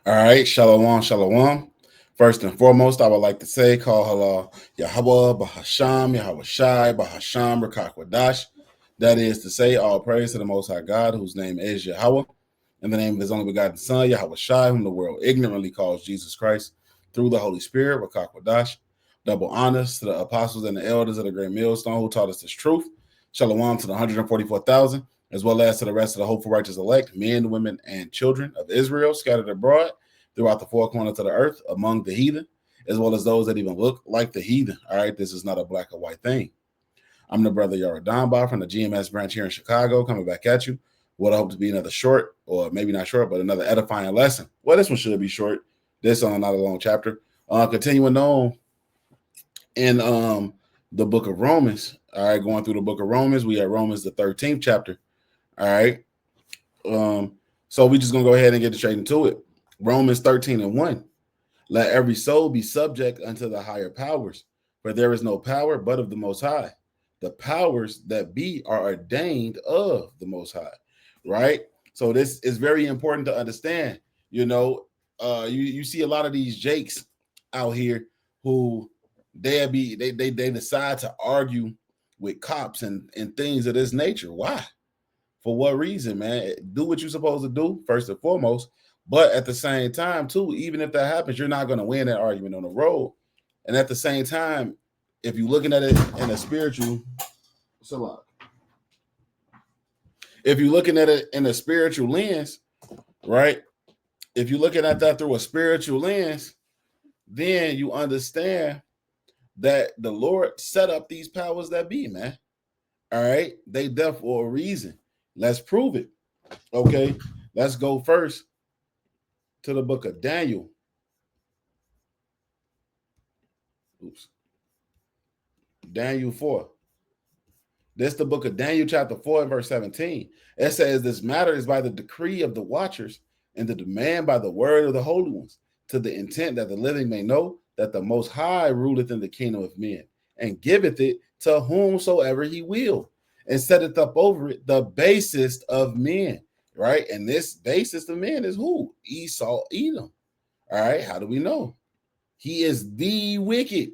All right, shalom, shalom. First and foremost, I would like to say, call halal Yahweh, Bahasham, Yahweh Shai, Bahasham, Rakakwadash. That is to say, all praise to the Most High God, whose name is Yahweh, in the name of his only begotten Son, Yahweh Shai, whom the world ignorantly calls Jesus Christ, through the Holy Spirit, Rakakwadash. Double honors to the apostles and the elders of the great millstone who taught us this truth. Shalom to the 144,000, as well as to the rest of the hopeful righteous elect, men, women, and children of Israel scattered abroad throughout the four corners of the earth among the heathen, as well as those that even look like the heathen. All right, this is not a black or white thing. I'm the brother Yara Donba from the GMS branch here in Chicago, coming back at you. What I hope to be another short, or maybe not short, but another edifying lesson. Well, this one should be short. This one not a long chapter. Continuing on in the book of Romans. All right, going through the book of Romans. We at Romans, the 13th chapter. All right. So we just gonna go ahead and get straight into it. Romans 13:1. Let every soul be subject unto the higher powers, for there is no power but of the Most High. The powers that be are ordained of the Most High, right? So this is very important to understand. You see a lot of these jakes out here who they decide to argue with cops and things of this nature. Why? For what reason, man? Do what you're supposed to do, first and foremost. But at the same time, too, even if that happens, you're not going to win that argument on the road. And at the same time, if you're looking at it in a spiritual, if you're looking at it in a spiritual lens, right? If you're looking at that through a spiritual lens, then you understand that the Lord set up these powers that be, man. All right. They there for a reason. Let's prove it. Okay. Let's go first to the book of Daniel. Oops. Daniel 4. This is the book of Daniel, chapter 4, and verse 17. It says, this matter is by the decree of the watchers and the demand by the word of the holy ones, to the intent that the living may know that the Most High ruleth in the kingdom of men, and giveth it to whomsoever he will, and setteth up over it the basest of men, right? And this basest of men is who? Esau, Edom. All right, how do we know? He is the wicked,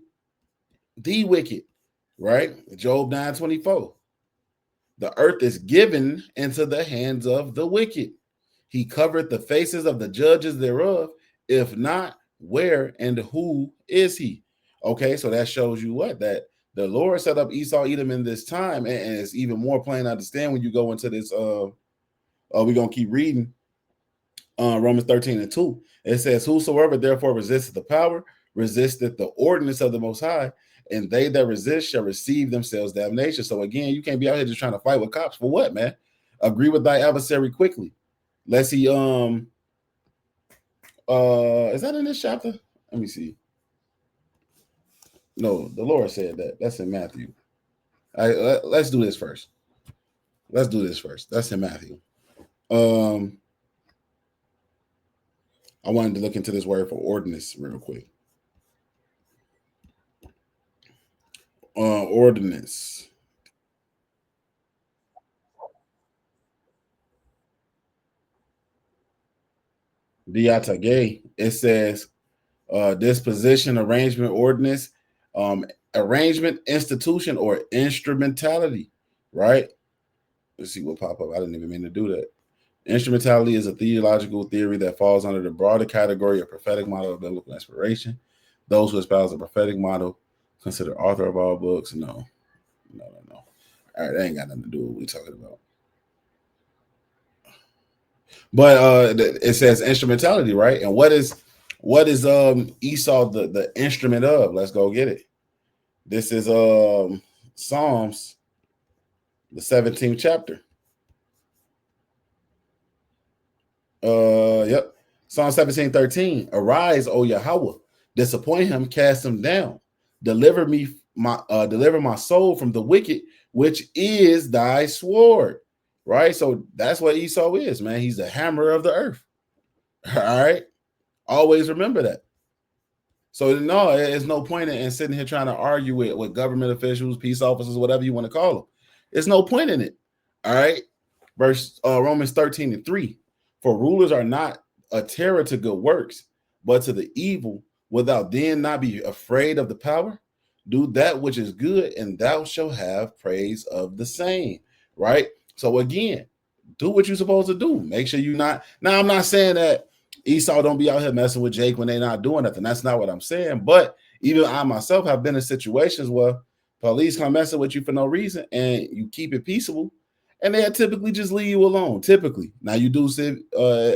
right? Job 9:24. The earth is given into the hands of the wicked. He covered the faces of the judges thereof. If not, where and who is he? Okay, so that shows you what? That the Lord set up Esau, Edom in this time, and it's even more plain to understand when you go into this. We're gonna keep reading Romans 13:2. It says, whosoever therefore resisteth the power, resisteth the ordinance of the Most High, and they that resist shall receive themselves damnation. So again, you can't be out here just trying to fight with cops for what, man? Agree with thy adversary quickly. Let's see. Is that in this chapter? Let me see. No, the Lord said that. That's in Matthew. Let's do this first. That's in Matthew. I wanted to look into this word for ordinance real quick. Ordinance. Diatage. It says disposition, arrangement, ordinance, arrangement, institution, or instrumentality, right? Let's see what pop up. I didn't even mean to do that. Instrumentality is a theological theory that falls under the broader category of prophetic model of biblical inspiration. Those who espouse the prophetic model consider author of all books. No. All right, that ain't got nothing to do with what we're talking about. But it says instrumentality, right? And what is Esau the instrument of? Let's go get it. This is Psalms, the 17th chapter. Yep. Psalm 17:13. Arise, O Yahweh, disappoint him, cast him down. Deliver my soul from the wicked, which is thy sword. Right? So that's what Esau is, man. He's the hammer of the earth. All right. Always remember that. So no, there's no point in sitting here trying to argue with government officials, peace officers, whatever you want to call them. There's no point in it. All right. Verse Romans 13:3. For rulers are not a terror to good works, but to the evil, without then not be afraid of the power? Do that which is good, and thou shalt have praise of the same. Right? So again, do what you're supposed to do. Make sure you're not. Now, I'm not saying that Esau don't be out here messing with Jake when they're not doing nothing. That's not what I'm saying. But even I myself have been in situations where police come messing with you for no reason, and you keep it peaceable, and they typically just leave you alone. Typically, now you do say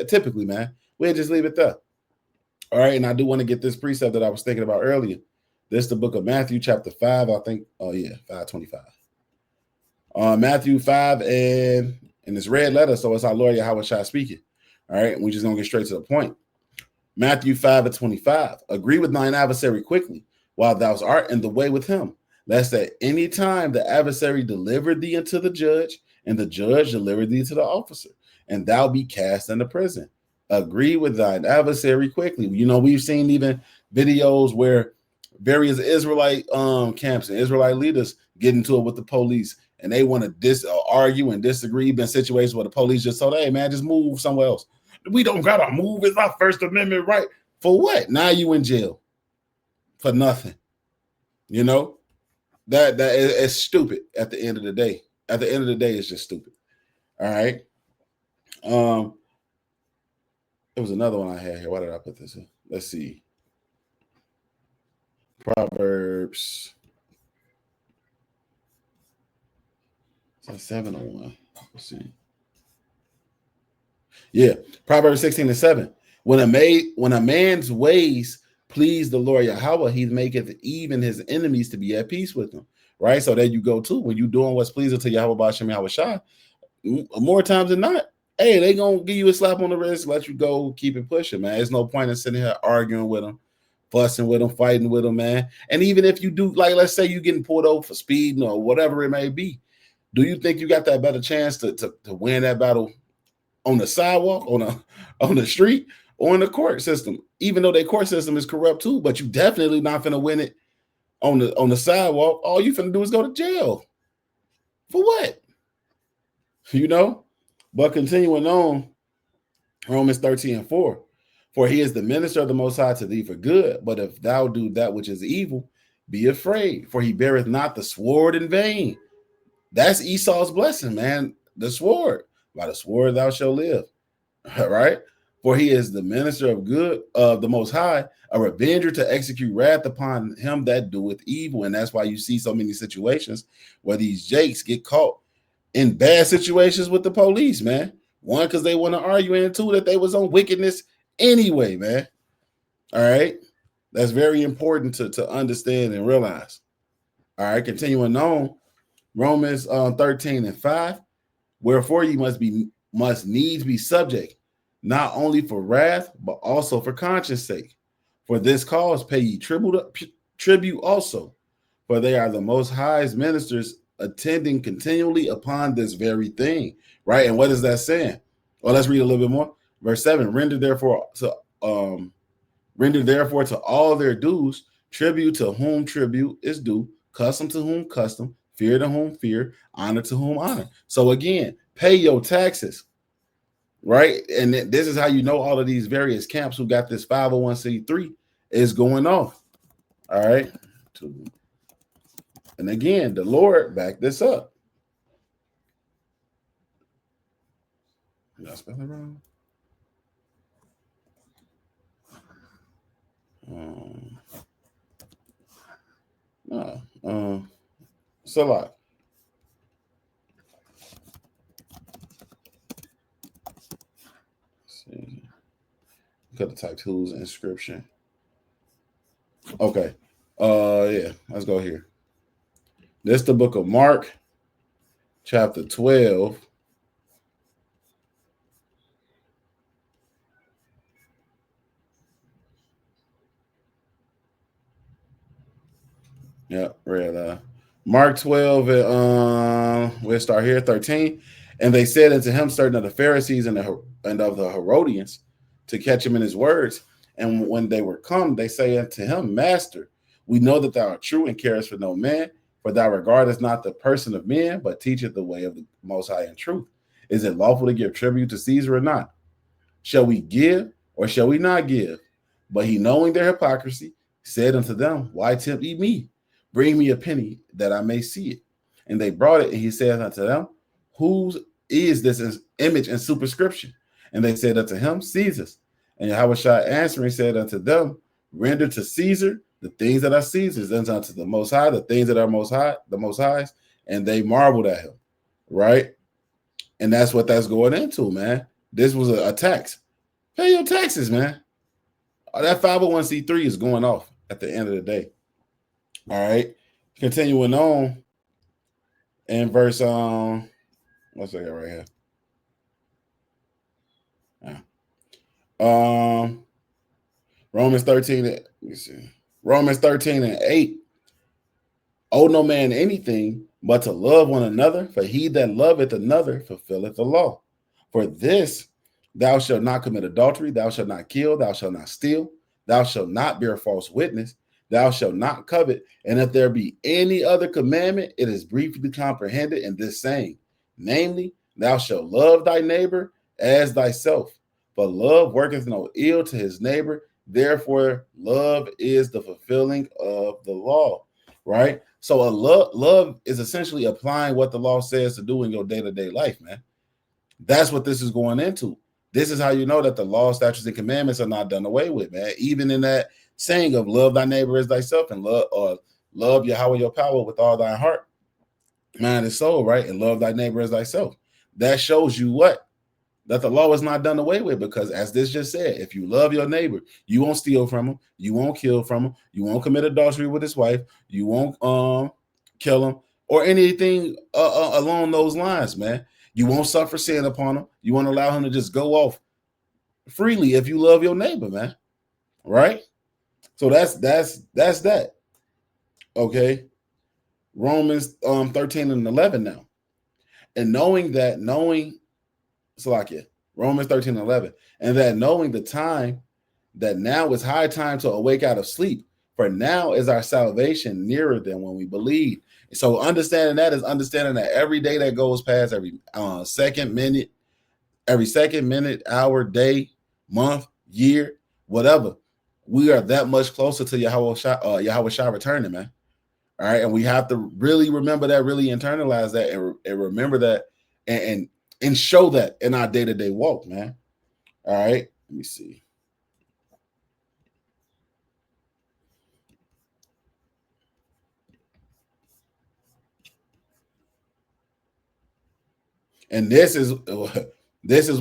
typically, man, we'll just leave it there. All right, and I do want to get this precept that I was thinking about earlier. This is the book of Matthew, chapter 5, I think. Oh yeah, 5:25. Matthew 5, and it's red letter, so it's our Lord Yahweh Shai speaking. All right, we're just gonna get straight to the point. Matthew 5:25. Agree with thine adversary quickly, while thou art in the way with him, lest at any time the adversary deliver thee unto the judge, and the judge deliver thee to the officer, and thou be cast into prison. Agree with thine adversary quickly. You know, we've seen even videos where various Israelite camps and Israelite leaders get into it with the police, and they want to argue and disagree. Been situations where the police just told, hey man, just move somewhere else. We don't gotta move. It's our First Amendment right. For what? Now you in jail for nothing. You know, that is stupid at the end of the day. At the end of the day, it's just stupid. All right. There was another one I had here. Why did I put this in? Let's see. Proverbs 7:01. Let's see. Yeah, Proverbs 16:7. When a man's ways please the Lord Yahweh, he maketh even his enemies to be at peace with him. Right? So there you go too. When you're doing what's pleasing to Yahweh B'Shem Yahweh Shai, more times than not, hey, they gonna give you a slap on the wrist, let you go, keep it pushing, man. There's no point in sitting here arguing with them, fussing with them, fighting with them, man. And even if you do, like, let's say you're getting pulled over for speeding or whatever it may be, do you think you got that better chance to win that battle on the sidewalk, on the street, or in the court system? Even though their court system is corrupt too, but you definitely not finna win it on the sidewalk. All you finna do is go to jail. For what? You know? But continuing on, Romans 13:4. For he is the minister of the Most High to thee for good, but if thou do that which is evil, be afraid, for he beareth not the sword in vain. That's Esau's blessing, man. The sword. By the sword thou shalt live. All right? For he is the minister of good of the Most High, a revenger to execute wrath upon him that doeth evil. And that's why you see so many situations where these jakes get caught in bad situations with the police, man. One, because they want to argue, and two, that they was on wickedness anyway, man. All right? That's very important to understand and realize. All right, continuing on, Romans 13:5. Wherefore you must needs be subject, not only for wrath, but also for conscience sake. For this cause pay ye tribute also, for they are the Most High's ministers, attending continually upon this very thing. Right? And what is that saying? Well, let's read a little bit more. Verse 7: render therefore to all their dues, tribute to whom tribute is due, custom to whom custom, fear to whom fear, honor to whom honor. So again, pay your taxes, right? And this is how you know all of these various camps who got this 501c3 is going off. All right. And again, the Lord backed this up. Did I spell it wrong? Salak. See. Could have typed whose inscription. Okay. Yeah, let's go here. This is the book of Mark, chapter 12. Yeah, read Mark 12, we'll start here, 13. And they said unto him certain of the Pharisees and of the Herodians to catch him in his words. And when they were come, they say unto him, Master, we know that thou art true and carest for no man, for thou regardest not the person of men, but teacheth the way of the Most High in truth. Is it lawful to give tribute to Caesar or not? Shall we give or shall we not give? But he, knowing their hypocrisy, said unto them, Why tempt ye me? Bring me a penny that I may see it. And they brought it, and he said unto them, Whose is this image and superscription? And they said unto him, Caesar's. And Yahushua answering said unto them, Render to Caesar the things that are Caesar's, and unto the Most High the things that are Most High, the Most High's. And they marveled at him, right? And that's what that's going into, man. This was a tax. Pay your taxes, man. That 501c3 is going off at the end of the day. All right. Continuing on in verse, what's that right here? Romans 13, let me see. Romans 13 and 8. Owe no man anything but to love one another, for he that loveth another fulfilleth the law. For this, thou shalt not commit adultery, thou shalt not kill, thou shalt not steal, thou shalt not bear false witness, thou shalt not covet. And if there be any other commandment, it is briefly comprehended in this saying, namely, thou shalt love thy neighbor as thyself. For love worketh no ill to his neighbor. Therefore, love is the fulfilling of the law, right? So a love is essentially applying what the law says to do in your day-to-day life, man. That's what this is going into. This is how you know that the law, statutes, and commandments are not done away with, man. Even in that saying of love thy neighbor as thyself, and love Yahweh your power with all thy heart, mind, and soul, right? And love thy neighbor as thyself. That shows you what? That the law is not done away with, because as this just said, if you love your neighbor, you won't steal from him, you won't kill from him, you won't commit adultery with his wife, you won't kill him, or anything along those lines, man. You won't suffer sin upon him. You won't allow him to just go off freely if you love your neighbor, man. Right? So that's that. Okay. Romans 13 and 11 now. And knowing Salakia, Romans 13 and 11, and that knowing the time, that now is high time to awake out of sleep, for now is our salvation nearer than when we believed. So understanding that is understanding that every day that goes past, every second, minute, hour, day, month, year, whatever, we are that much closer to Yahweh Shai returning, man. All right, and we have to really remember that, really internalize that, and remember that, and show that in our day-to-day walk, man. All right, let me see. And this is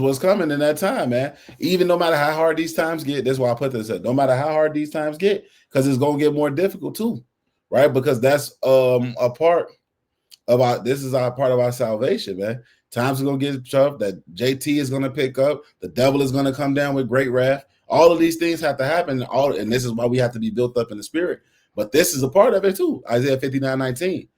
what's coming in that time, man. Even no matter how hard these times get, that's why I put this up. No matter how hard these times get, because it's gonna get more difficult too, right? Because that's a part of this is our part of our salvation, man. Times are gonna get tough. That JT is gonna pick up. The devil is gonna come down with great wrath. All of these things have to happen. And this is why we have to be built up in the spirit. But this is a part of it too. Isaiah 59:19.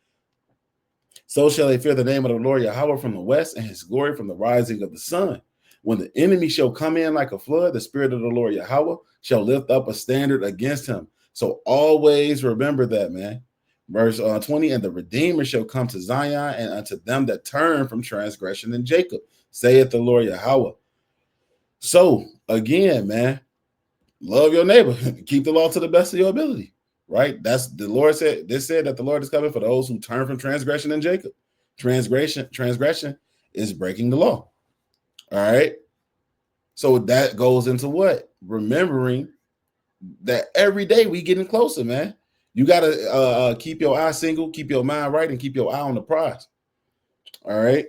So shall they fear the name of the Lord Yahweh from the west, and his glory from the rising of the sun. When the enemy shall come in like a flood, the spirit of the Lord Yahweh shall lift up a standard against him. So always remember that, man. Verse 20, and the Redeemer shall come to Zion, and unto them that turn from transgression in Jacob, saith the Lord Yahweh. So again, man, love your neighbor. Keep the law to the best of your ability. Right? That's the Lord said. This said that the Lord is coming for those who turn from transgression in Jacob. Transgression is breaking the law. All right. So that goes into what? Remembering that every day we getting closer, man. You gotta keep your eye single, keep your mind right, and keep your eye on the prize. All right.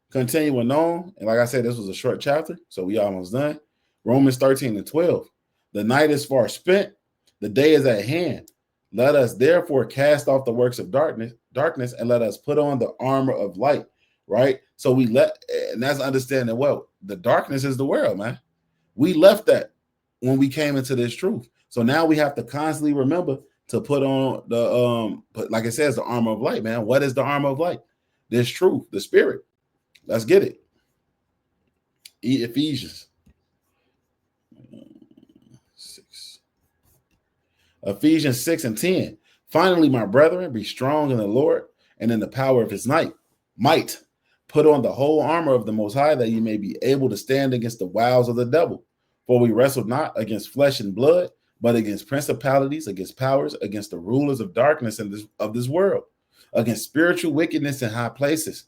Continuing on, and like I said, this was a short chapter, so we almost done. Romans 13 and 12. The night is far spent, the day is at hand. Let us therefore cast off the works of darkness, and let us put on the armor of light, right? So and that's understanding what the darkness is the world, man. We left that when we came into this truth. So now we have to constantly remember to put on the, like it says, the armor of light, man. What is the armor of light? This truth, the spirit. Let's get it. Ephesians 6. Ephesians 6 and 10. Finally, my brethren, be strong in the Lord and in the power of his might. Put on the whole armor of the Most High, that you may be able to stand against the wiles of the devil. For we wrestle not against flesh and blood, but against principalities, against powers, against the rulers of darkness of this world, against spiritual wickedness in high places.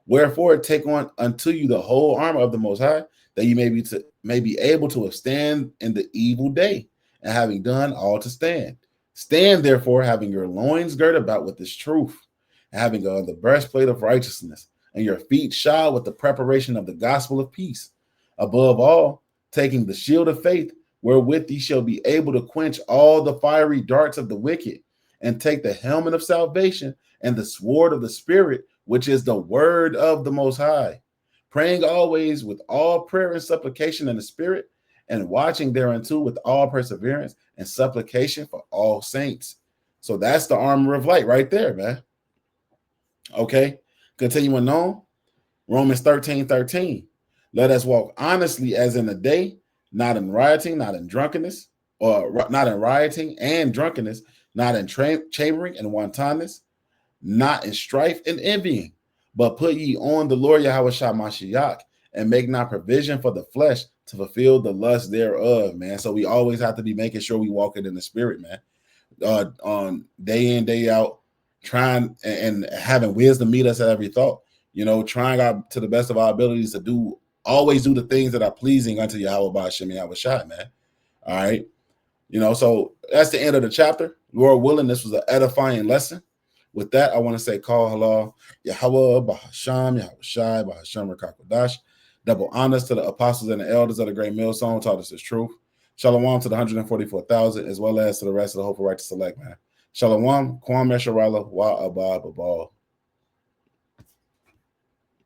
Wherefore, take on unto you the whole armor of the Most High, that you may be able to withstand in the evil day, and having done all to stand. Stand therefore, having your loins girded about with this truth, and having on the breastplate of righteousness, and your feet shod with the preparation of the gospel of peace. Above all, taking the shield of faith, wherewith ye shall be able to quench all the fiery darts of the wicked, and take the helmet of salvation and the sword of the Spirit, which is the word of the Most High, praying always with all prayer and supplication in the Spirit, and watching thereunto with all perseverance and supplication for all saints. So that's the armor of light right there, man. Okay, continuing on, Romans 13:13. Let us walk honestly as in the day, not in rioting, not in drunkenness, or not in rioting and drunkenness, not in chambering and wantonness, not in strife and envying, but put ye on the Lord Yahushua Mashiach, and make not provision for the flesh to fulfill the lust thereof, man. So we always have to be making sure we walk it in the Spirit, man. On day in, day out, trying and having wisdom meet us at every thought. Trying out to the best of our abilities to always do the things that are pleasing unto Yahweh Ba'ashem Yahushua, man. All right. So that's the end of the chapter. Lord willing, this was an edifying lesson. With that, I want to say, call halal, Yahweh, Bahasham, Yahushai, Bahasham, Rakakwadash. Double honors to the apostles and the elders of the great millstone taught us this truth. Shalom to the 144,000, as well as to the rest of the hopeful righteous select, man. Shalom, Kwam Mesharala, Wa Abba Babal.